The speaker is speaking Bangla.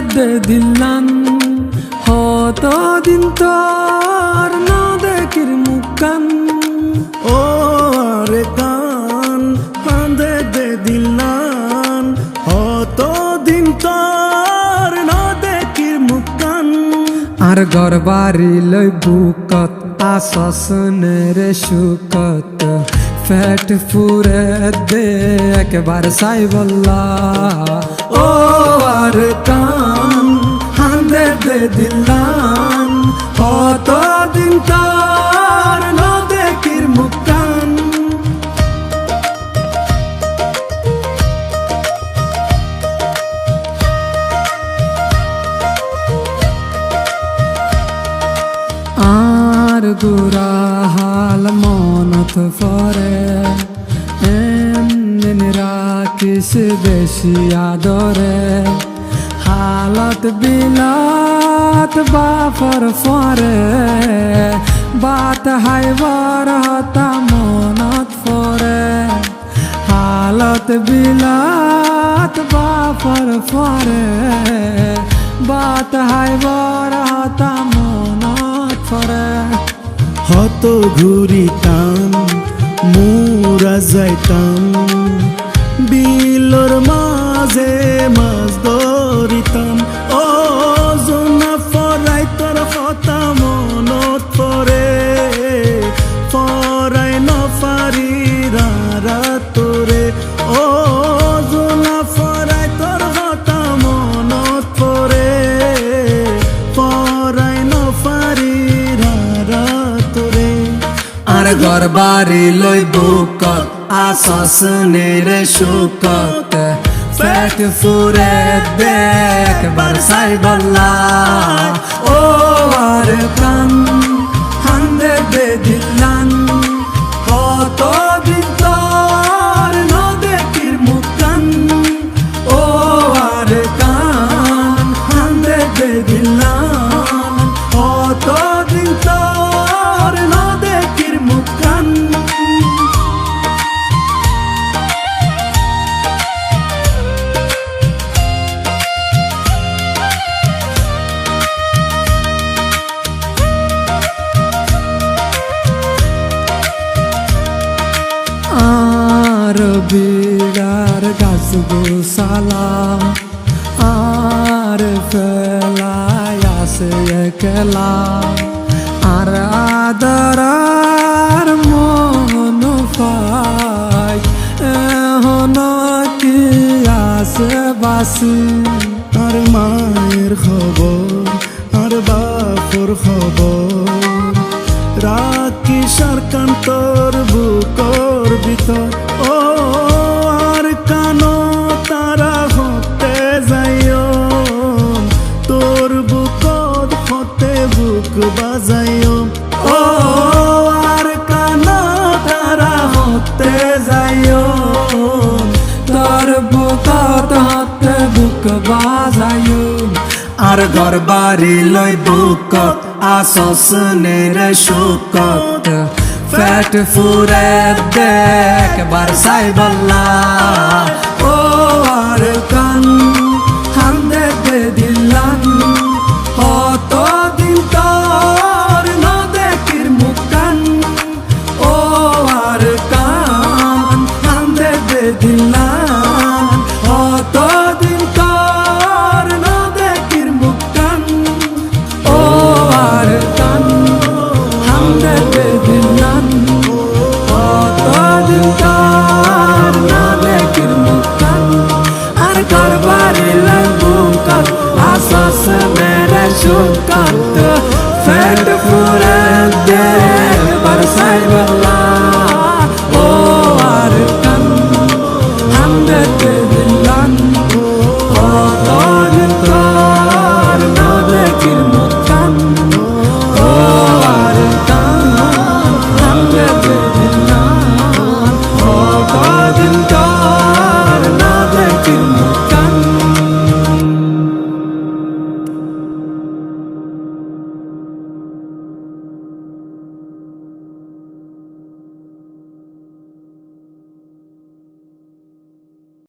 দে দিলান হত দিন তোর না দেখির মুখান ও রে কান কান্দে দে দিলান হত দিন তোর না দেখির মুখান আর ঘর বাড়ি লই বুকত আসনের সুকত ফেট ফুরে দে একবার সাই বল্লা ও আর কান কান্দে দে দিলান হত দিন তোর না দেখির মুখান আর গুরা হাল মনত ফরে এমদিন রাখিস বেশি আদরে হালত বিলাত বাফর ফরে বাত হাইবার হতা মনত ফরে হালত বিলাত বাফর ফরে বাত হাইবার হতা মনত ফরে হত ঘুরিতাম মুরা যাইতাম বিলর মাঝে মাছ ধরিতাম ও জোনা ফরাই তোর কথা মনত পরে ফরাই নফারি রারা তোরে ও জোনা ফরাই তোর কথা মনত পরে ফরাই নফারি রারা তোরে আর ঘর বাড়ি লই বুকত আসনের সুকত পেট ফুরে দেখ বার সাই বল্লা ও আর প্রাণ হান্দে দে দিলান কত দিন তোর না দেখির মুখান ও আর কান হান্দে দে দিলান কত দিন তোর না দেখির মুখান আর বিড়ার গাছ গোসালাম আর ফেলায় আসে একলা আর আদরার মন পাই এখন কি আসে বাসি আর মায়ের খবর আর বাপর খবর রাখি সরকার তোর বুকর ভিতর ও আর কানো তারা হতে যাইও তোর বুকত হতে বুক বাজাইও ও আর কানো তারা হতে যাইও তোর বুকত হতে বুক বাজায়ু আর ঘর বাড়ি লই বুকত আসনের সুকত ফেট ফুরে দেখ বার সাই বল্লা ও আর কান হান্দে দে দিল